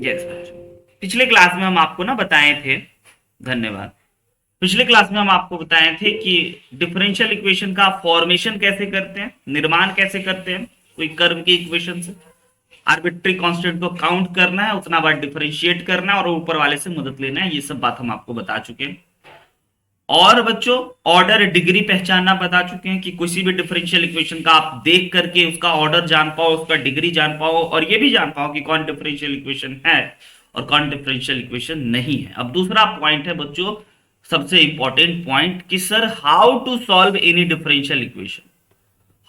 Yes बच्चों, पिछले class में हम आपको ना बताए थे, धन्यवाद। पिछले क्लास में हम आपको बताए थे कि डिफरेंशियल इक्वेशन का फॉर्मेशन कैसे करते हैं, निर्माण कैसे करते हैं कोई कर्व की इक्वेशन से। आर्बिट्री कांस्टेंट को काउंट करना है, उतना बार डिफरेंशिएट करना है और ऊपर वाले से मदद लेना है। ये सब बात हम आपको बता चुके हैं। और बच्चों, ऑर्डर डिग्री पहचानना बता चुके हैं कि किसी भी डिफरेंशियल इक्वेशन का आप देख करके उसका ऑर्डर जान पाओ, उसका डिग्री जान पाओ और ये भी जान पाओ कि कौन डिफरेंशियल इक्वेशन है और कौन डिफरेंशियल इक्वेशन नहीं है। अब दूसरा पॉइंट है बच्चों, सबसे इंपॉर्टेंट पॉइंट, कि sir how to solve any differential equation.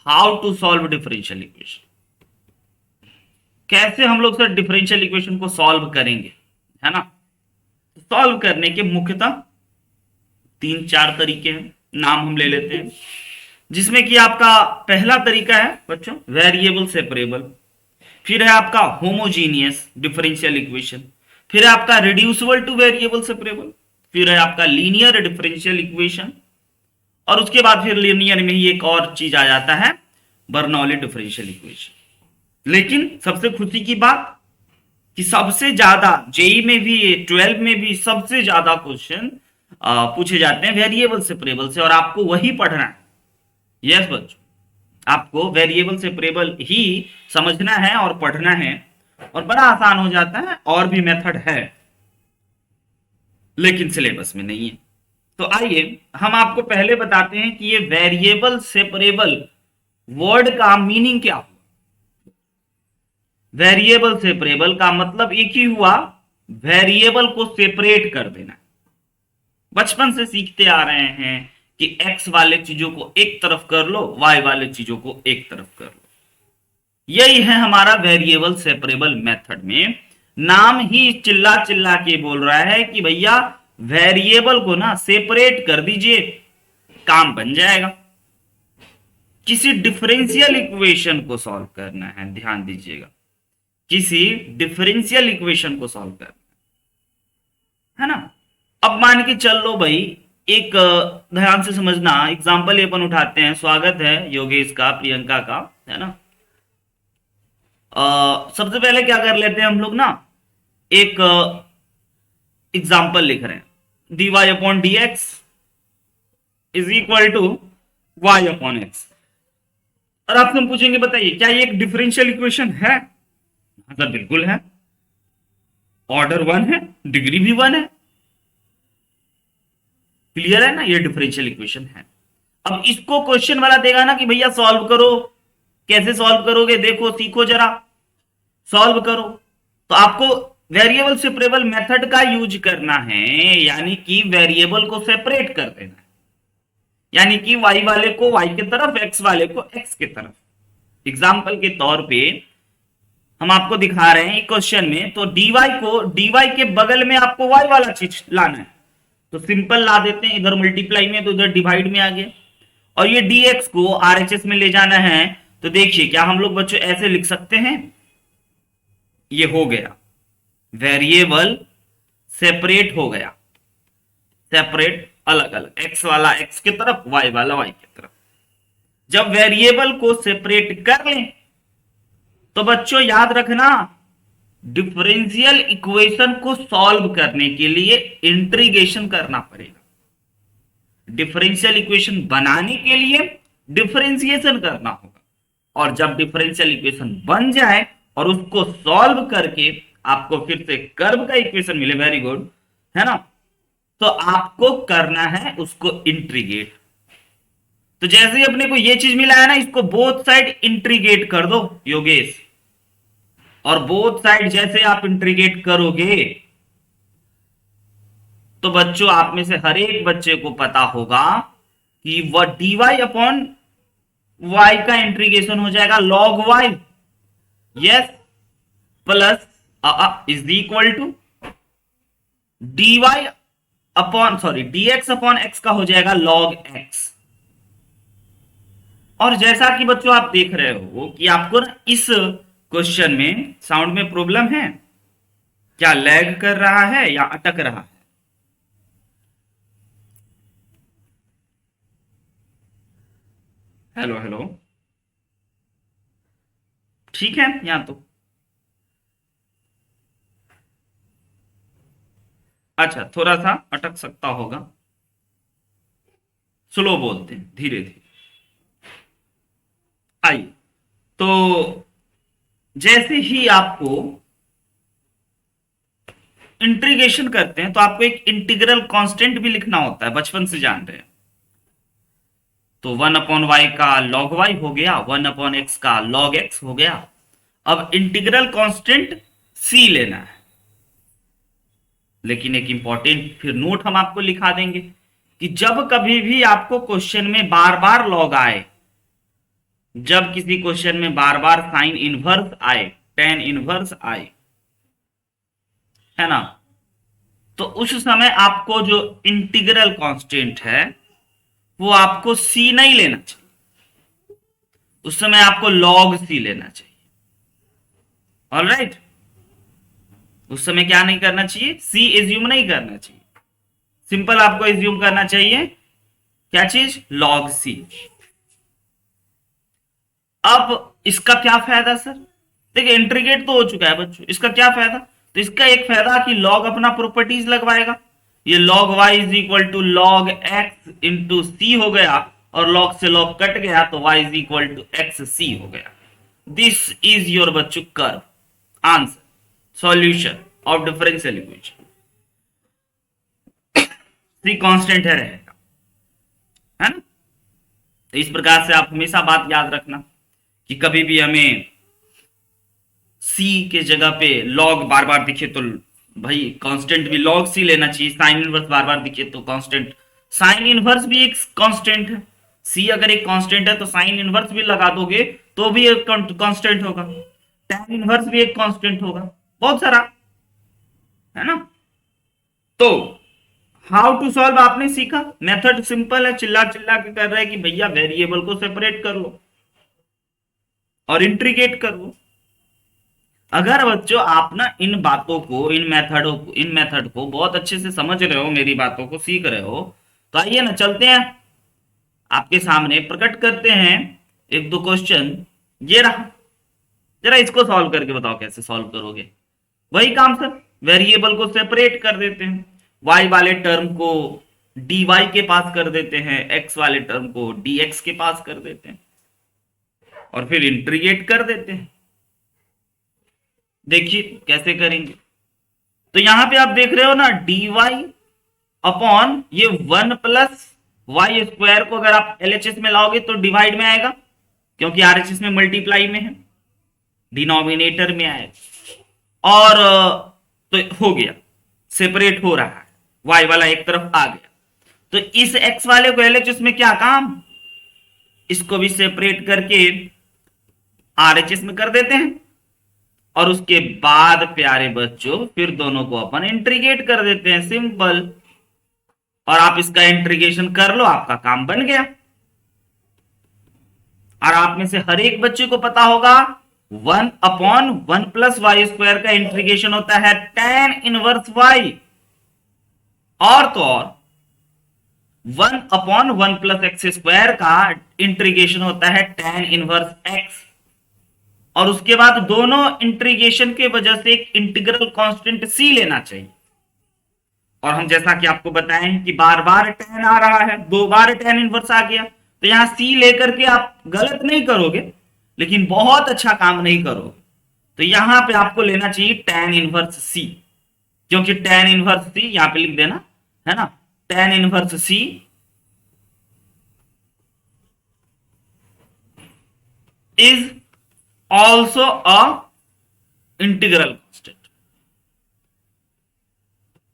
How to solve differential equation, कैसे हम लोग सर डिफरेंशियल इक्वेशन को सॉल्व करेंगे, है ना। सॉल्व करने के मुख्यतः तीन चार तरीके हैं, नाम हम ले लेते हैं। जिसमें कि आपका पहला तरीका है बच्चों वेरिएबल सेपरेबल, फिर है आपका होमोजीनियस डिफरेंशियल इक्वेशन, फिर है आपका रिड्यूसिबल टू वेरिएबल सेपरेबल, फिर है आपका लीनियर डिफरेंशियल इक्वेशन, और उसके बाद फिर लीनियर में ही एक और चीज आ जाता है, बर्नौली डिफरेंशियल इक्वेशन। लेकिन सबसे खुशी की बात कि सबसे ज्यादा जेई में भी, 12 में भी सबसे ज्यादा क्वेश्चन पूछे जाते हैं वेरिएबल सेपरेबल से, और आपको वही पढ़ना है। यस बच्चों, आपको वेरिएबल सेपरेबल ही समझना है और पढ़ना है, और बड़ा आसान हो जाता है। और भी मेथड है लेकिन सिलेबस में नहीं है। तो आइए हम आपको पहले बताते हैं कि ये वेरिएबल सेपरेबल वर्ड का मीनिंग क्या हुआ। वेरिएबल सेपरेबल का मतलब एक ही हुआ, वेरिएबल को सेपरेट कर देना। बचपन से सीखते आ रहे हैं कि एक्स वाले चीजों को एक तरफ कर लो, वाई वाले चीजों को एक तरफ कर लो। यही है हमारा वेरिएबल सेपरेबल मेथड में। नाम ही चिल्ला चिल्ला के बोल रहा है कि भैया वेरिएबल को ना सेपरेट कर दीजिए, काम बन जाएगा। किसी डिफरेंशियल इक्वेशन को सॉल्व करना है, ध्यान दीजिएगा, किसी डिफरेंशियल इक्वेशन को सॉल्व करना है ना। अब मान के चल लो भाई, एक ध्यान से समझना एग्जांपल ये अपन उठाते हैं। स्वागत है योगेश का, प्रियंका का, है ना। सबसे पहले क्या कर लेते हैं हम लोग ना, एक एग्जाम्पल लिख रहे हैं, dy upon d x is equal to y upon x. और आपसे हम पूछेंगे बताइए क्या ये एक डिफरेंशियल इक्वेशन है। हाँ सर बिल्कुल है, ऑर्डर वन है, डिग्री भी वन है। क्लियर है ना, ये डिफरेंशियल इक्वेशन है। अब इसको क्वेश्चन वाला देगा ना कि भैया सॉल्व करो, कैसे सॉल्व करोगे, देखो सीखो जरा, सॉल्व करो। तो आपको वेरिएबल सेपरेबल मेथड का यूज करना है, यानी कि वेरिएबल को सेपरेट कर देना है, यानी कि y वाले को y की तरफ, x वाले को x की तरफ। एग्जाम्पल के तौर पे हम आपको दिखा रहे हैं क्वेश्चन में, तो dy को, dy के बगल में आपको y वाला चीज लाना है, तो सिंपल ला देते हैं, इधर मल्टीप्लाई में तो इधर डिवाइड में आ गया। और ये dx को RHS में ले जाना है, तो देखिए क्या हम लोग बच्चों ऐसे लिख सकते हैं, ये हो गया वेरिएबल सेपरेट हो गया, सेपरेट अलग अलग, एक्स वाला एक्स की तरफ, वाई वाला वाई की तरफ। जब वेरिएबल को सेपरेट कर लें तो बच्चों याद रखना, डिफरेंशियल इक्वेशन को सॉल्व करने के लिए इंटीग्रेशन करना पड़ेगा। डिफरेंशियल इक्वेशन बनाने के लिए डिफरेंशिएशन करना होगा, और जब डिफरेंशियल इक्वेशन बन जाए और उसको सॉल्व करके आपको फिर से कर्व का इक्वेशन मिले, वेरी गुड, है ना, तो आपको करना है उसको इंटीग्रेट। तो जैसे ही अपने को ये चीज मिला है ना, इसको बोथ साइड इंटीग्रेट कर दो योगेश। और बोथ साइड जैसे आप इंटीग्रेट करोगे तो बच्चों आप में से हर एक बच्चे को पता होगा कि वह dy अपॉन वाई का इंटीग्रेशन हो जाएगा log y, yes, plus is equal to dy upon, sorry, dx upon x का हो जाएगा log x। और जैसा कि बच्चों आप देख रहे हो कि आपको ना इस क्वेश्चन में साउंड में प्रॉब्लम है, क्या लैग कर रहा है या अटक रहा है। हेलो हेलो, ठीक है यहां तो। अच्छा, थोड़ा सा अटक सकता होगा, स्लो बोलते हैं, धीरे धीरे। आइए, तो जैसे ही आपको इंटीग्रेशन करते हैं तो आपको एक इंटीग्रल कांस्टेंट भी लिखना होता है, बचपन से जान रहे हैं। तो 1/y का log y हो गया, 1/x का log x हो गया। अब इंटीग्रल कांस्टेंट c लेना है, लेकिन एक इंपॉर्टेंट फिर नोट हम आपको लिखा देंगे कि जब कभी भी आपको क्वेश्चन में बार बार लॉग आए, जब किसी क्वेश्चन में बार बार साइन इनवर्स आए, टेन इनवर्स आए, है ना, तो उस समय आपको जो इंटीग्रल कांस्टेंट है वो आपको सी नहीं लेना चाहिए, उस समय आपको लॉग सी लेना चाहिए। ऑलराइट, उस समय क्या नहीं करना चाहिए, सी एज्यूम नहीं करना चाहिए, सिंपल आपको एज्यूम करना चाहिए क्या चीज, लॉग सी। अब इसका क्या फायदा सर, देखिए इंटीग्रेट तो हो चुका है बच्चों, इसका क्या फायदा, तो इसका एक फायदा कि लॉग अपना प्रॉपर्टीज लगवाएगा, ये log y is equal to log x into C हो गया, और log से log कट गया तो y is equal to x C हो गया। दिस इज योर बच्चों curve, answer, solution of differential equation. C constant है रहेगा, है ना। तो इस प्रकार से आप हमेशा बात याद रखना कि कभी भी हमें सी के जगह पे लॉग बार बार दिखे तो भाई कांस्टेंट भी लॉग सी लेना चाहिए, साइन इनवर्स बार बार दिखे तो कांस्टेंट, साइन इनवर्स भी एक कांस्टेंट है, सी अगर एक कांस्टेंट है तो साइन इनवर्स भी लगा दोगे तो भी एक कांस्टेंट होगा, tan इनवर्स भी एक कांस्टेंट होगा, बहुत सारा, है ना। तो हाउ टू सॉल्व आपने सीखा, मेथड सिंपल है, चिल्ला चिल्ला के कर रहे हैं कि भैया वेरिएबल को सेपरेट कर लो और इंटीग्रेट कर लो। अगर बच्चों आप ना इन बातों को, इन मेथड को बहुत अच्छे से समझ रहे हो, मेरी बातों को सीख रहे हो, तो आइए ना चलते हैं आपके सामने प्रकट करते हैं एक दो क्वेश्चन। ये रहा, जरा इसको सॉल्व करके बताओ कैसे सॉल्व करोगे। वही काम सर, वेरिएबल को सेपरेट कर देते हैं, y वाले टर्म को dy के पास कर देते हैं, x वाले टर्म को dx के पास कर देते हैं, और फिर इंटीग्रेट कर देते हैं। देखिए कैसे करेंगे, तो यहां पे आप देख रहे हो ना dy अपॉन ये 1 प्लस वाई स्क्वायर को अगर आप एलएचएस में लाओगे तो डिवाइड में आएगा, क्योंकि आरएचएस में मल्टीप्लाई में है, डिनोमिनेटर में आएगा, और तो हो गया, सेपरेट हो रहा है, y वाला एक तरफ आ गया। तो इस x वाले को एलएचएस में क्या काम, इसको भी सेपरेट करके आरएचएस में कर देते हैं, और उसके बाद प्यारे बच्चों फिर दोनों को अपन इंटीग्रेट कर देते हैं, सिंपल, और आप इसका इंटीग्रेशन कर लो, आपका काम बन गया। और आप में से हर एक बच्चे को पता होगा 1/1 प्लस वाई स्क्वायर का इंटीग्रेशन होता है tan इनवर्स y, और तो और 1/1 प्लस एक्स स्क्वायर का इंटीग्रेशन होता है tan इनवर्स x, और उसके बाद दोनों इंटीग्रेशन के वजह से एक इंटीग्रल कांस्टेंट c लेना चाहिए। और हम जैसा कि आपको बताएं कि बार बार tan आ रहा है, 2 बार tan इनवर्स आ गया, तो यहां c लेकर के आप गलत नहीं करोगे, लेकिन बहुत अच्छा काम नहीं करोगे। तो यहां पे आपको लेना चाहिए tan इनवर्स c, क्योंकि tan इनवर्स c यहां पे लिख देना, है ना, tan inverse c is also a integral constant.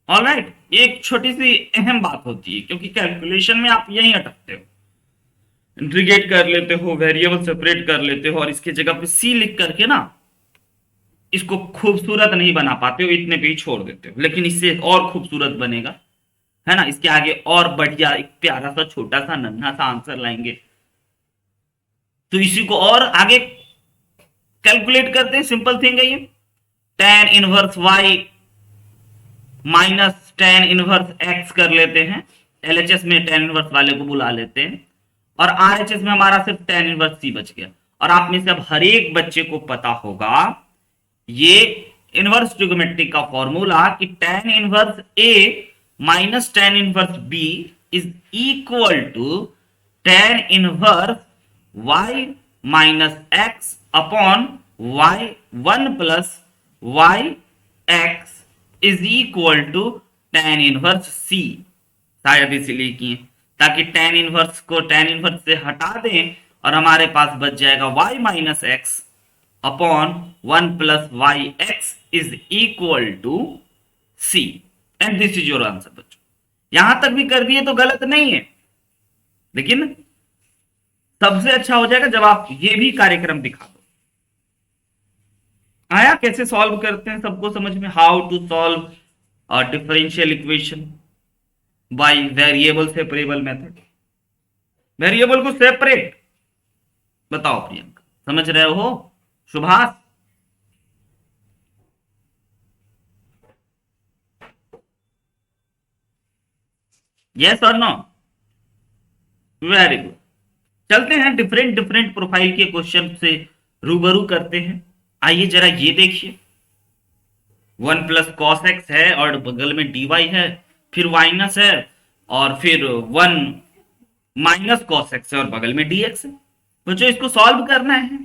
Alright, एक छोटी सी अहम बात होती है, क्योंकि कैलकुलेशन में आप यही अटकते हो, इंटीग्रेट कर लेते हो, वेरिएबल सेपरेट कर लेते हो, और इसके जगह पे सी लिख करके ना इसको खूबसूरत नहीं बना पाते हो, इतने पे ही छोड़ देते हो, लेकिन इससे और खूबसूरत बनेगा, है ना, इसके आगे और बढ़िया एक प्यारा सा छोटा सा नन्हा सा आंसर लाएंगे। तो इसी को और आगे कैलकुलेट करते हैं, सिंपल थिंग है ये, tan inverse y minus tan inverse x कर लेते हैं, एलएचएस में tan इनवर्स वाले को बुला लेते हैं, और आरएचएस में हमारा सिर्फ tan इनवर्स c बच गया। और आप में से अब हर एक बच्चे को पता होगा ये इनवर्स ट्रिग्नोमेट्री का फॉर्मूला कि tan inverse a minus tan inverse b is equal to tan inverse y minus x upon y 1 plus y x is equal to tan inverse c। शायद इसीलिए किए ताकि tan इनवर्स को tan inverse से हटा दें और हमारे पास बच जाएगा y minus x upon 1 plus y x is equal to c and this is your answer. बच्चों यहां तक भी कर दिए तो गलत नहीं है, लेकिन सबसे अच्छा हो जाएगा जब आप ये भी कार्यक्रम दिखा दो। आया कैसे सॉल्व करते हैं सबको समझ में? How to solve differential equation by variable separable method. Variable को सेपरेट बताओ प्रियंका, समझ रहे हो? सुभाष यस और नो? Very good. चलते हैं डिफरेंट डिफरेंट प्रोफाइल के क्वेश्चन से रूबरू करते हैं। आइए जरा ये देखिए, 1 प्लस कॉस एक्स है और बगल में dy है, फिर माइनस है और फिर 1 माइनस कॉस एक्स है और बगल में dx है। बच्चों इसको सॉल्व करना है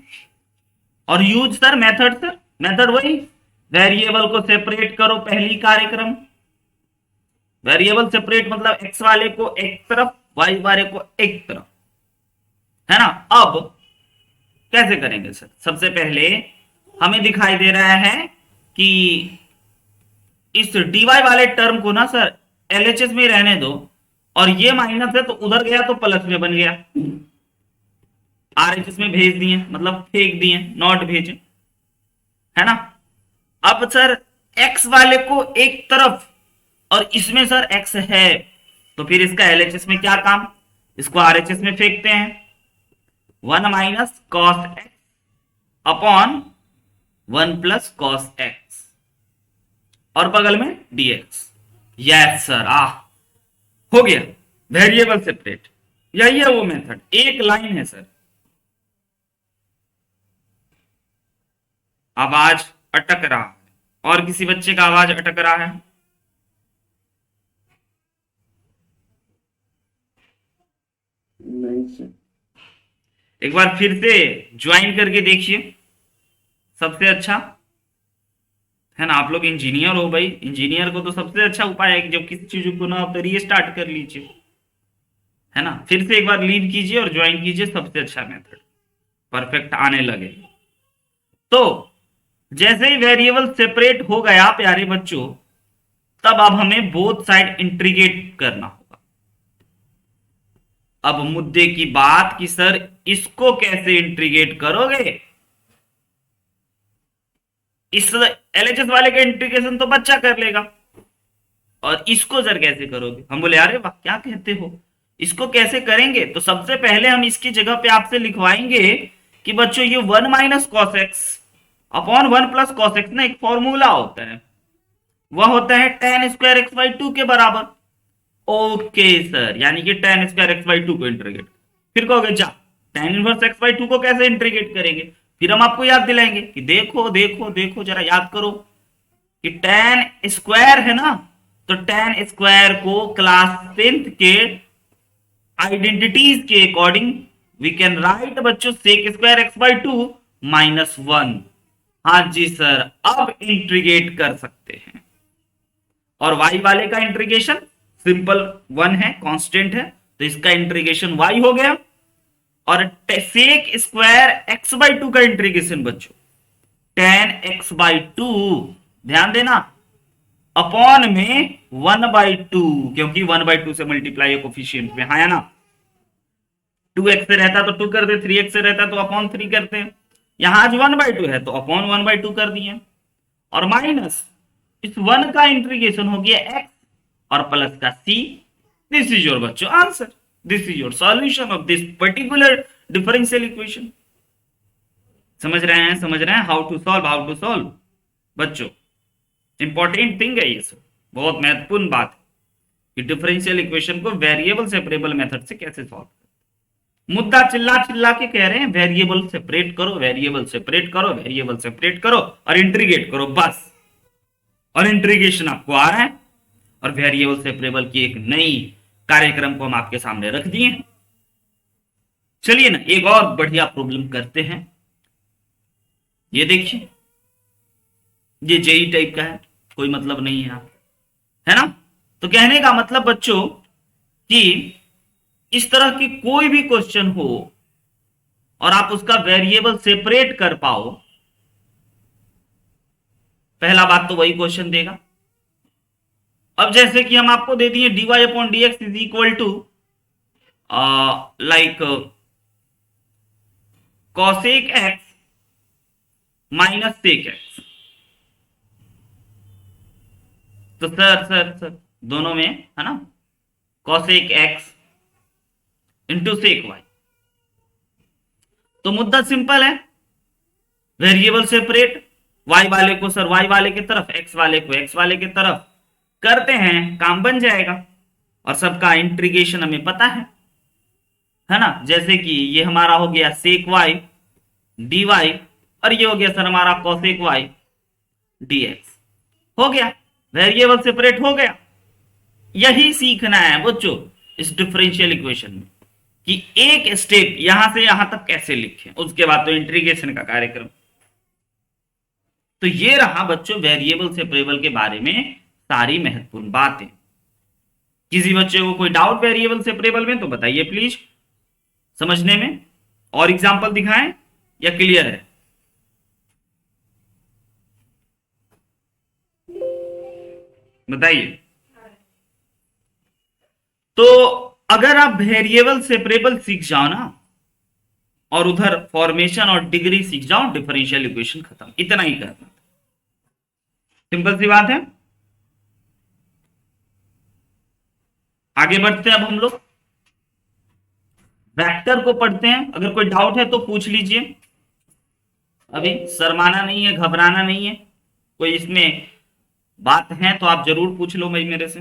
और use sir method, sir method वही वेरिएबल को सेपरेट करो। पहली कार्यक्रम वेरिएबल सेपरेट मतलब x वाले को एक तरफ y वाले को एक तरफ, है ना। अब कैसे करेंगे सर? सबसे पहले हमें दिखाई दे रहा है कि इस dy वाले टर्म को ना सर LHS में रहने दो और ये माइनस है तो उधर गया तो प्लस में बन गया, RHS में भेज दिए मतलब फेंक दिए, नॉट भेजे, है ना। अब सर x वाले को एक तरफ और इसमें सर x है तो फिर इसका LHS में क्या काम, इसको RHS में फेंकते हैं। 1 minus cos x upon 1 plus cos x और बगल में dx। यस सर, हो गया वेरिएबल सेपरेट। यही है वो मेथड, एक लाइन है सर। आवाज अटक रहा है, और किसी बच्चे का आवाज अटक रहा है? नहीं सर। एक बार फिर से ज्वाइन करके देखिए, सबसे अच्छा है ना। आप लोग इंजीनियर हो भाई, इंजीनियर को तो सबसे अच्छा उपाय है कि जब किसी चीज को ना हो तो रीस्टार्ट कर लीजिए, है ना। फिर से एक बार लीव कीजिए और ज्वाइन कीजिए, सबसे अच्छा मेथड परफेक्ट आने लगे। तो जैसे ही वेरिएबल सेपरेट हो गया प्यारे बच्चों, तब अब हमें बोथ साइड इंटीग्रेट करना होगा। अब मुद्दे की बात कि सर इसको कैसे इंटीग्रेट करोगे? इस LHS वाले का इंटीग्रेशन तो बच्चा कर लेगा, और इसको सर कैसे करोगे? हम बोले अरे वाह क्या कहते हो, इसको कैसे करेंगे? तो सबसे पहले हम इसकी जगह पे आपसे लिखवाएंगे कि बच्चों ये 1 minus cos x upon 1 plus cos x ना एक फॉर्मूला होता है, वह होता है tan स्क्वायर एक्स बाई 2 के बराबर। ओके सर, यानी कि tan स्क्वायर एक्स बाई 2 को इंटीग्रेट। फिर कहोगे जा tan इनवर्स एक्स बाई 2 को कैसे इंटीग्रेट करेंगे? फिर हम आपको याद दिलाएंगे कि देखो देखो देखो जरा याद करो कि tan स्क्वायर है ना, तो tan स्क्वायर को क्लास 10th के आइडेंटिटीज के अकॉर्डिंग वी कैन राइट बच्चों sec square x by 2 minus 1। हाँ जी सर, अब इंटीग्रेट कर सकते हैं। और y वाले का इंटीग्रेशन सिंपल 1 है, कांस्टेंट है, तो इसका इंटीग्रेशन y हो गया। और sec स्क्वायर एक्स बाई 2 का इंटीग्रेशन बच्चों tan x बाई 2, ध्यान देना, अपॉन में 1 बाई 2, क्योंकि 1 बाई 2 से मल्टीप्लाई है कोफिशिएंट में, हाँ ना। 2x से रहता तो 2 करते, 3x से रहता तो अपॉन 3 करते। यहां आज 1 बाई 2 है तो अपॉन 1 बाई 2 कर दिए, और माइनस इस 1 का इंटीग्रेशन हो गया x और प्लस का c। दिस इज योर बच्चों answer, this is your solution of this particular differential equation. समझ रहे हैं? समझ रहे हैं how to solve, how to solve बच्चों। इंपॉर्टेंट थिंग है ये सब, बहुत महत्वपूर्ण बात है कि डिफरेंशियल इक्वेशन को वेरिएबल सेपरेबल मेथड से कैसे सॉल्व। मुद्दा चिल्ला चिल्ला के कह रहे हैं वेरिएबल सेपरेट करो, वेरिएबल सेपरेट करो, वेरिएबल सेपरेट करो और इंटीग्रेट करो, बस और इंटीग्रेशन आपको आ रहा है, और वेरिएबल सेपरेबल की एक नई कार्यक्रम को हम आपके सामने रख दिए। चलिए ना एक और बढ़िया प्रॉब्लम करते हैं। ये देखिए, ये जेई टाइप का है, कोई मतलब नहीं है, है ना। तो कहने का मतलब बच्चों कि इस तरह की कोई भी क्वेश्चन हो और आप उसका वेरिएबल सेपरेट कर पाओ, पहला बात तो वही क्वेश्चन देगा। अब जैसे कि हम आपको दे दिए dy upon dx is equal to like cosec x minus sec x. तो सर दोनों में है ना, cosec x into sec y. तो मुद्दा सिंपल है, वेरिएबल सेपरेट, y वाले को सर y वाले की तरफ, x वाले को x वाले की तरफ करते हैं, काम बन जाएगा। और सबका इंटीग्रेशन हमें पता है ना। जैसे कि ये हमारा हो गया सेक y dy, और ये हो गया सर हमारा कॉसेक y dx। हो गया, वेरिएबल सेपरेट हो गया। यही सीखना है बच्चों इस डिफरेंशियल इक्वेशन में, कि एक स्टेप यहां से यहां तक कैसे लिखें, उसके बाद तो इंटीग्रेशन का कार्यक्रम। तो ये रहा बच्चों वेरिएबल सेपरेबल के बारे में सारी महत्वपूर्ण बातें। किसी बच्चे को कोई डाउट वेरिएबल सेपरेबल में तो बताइए प्लीज, समझने में और एग्जांपल दिखाएं या क्लियर है। बताइए। तो अगर आप वेरिएबल सेपरेबल सीख जाओ ना, और उधर फॉर्मेशन और डिग्री सीख जाओ, डिफरेंशियल इक्वेशन खत्म। इतना ही करना, सिंपल सी बात है। आगे बढ़ते हैं अब हम लोग वेक्टर को पढ़ते हैं। अगर कोई डाउट है तो पूछ लीजिए, अभी शर्माना नहीं है, घबराना नहीं है। कोई इसमें बात है तो आप जरूर पूछ लो भाई मेरे से।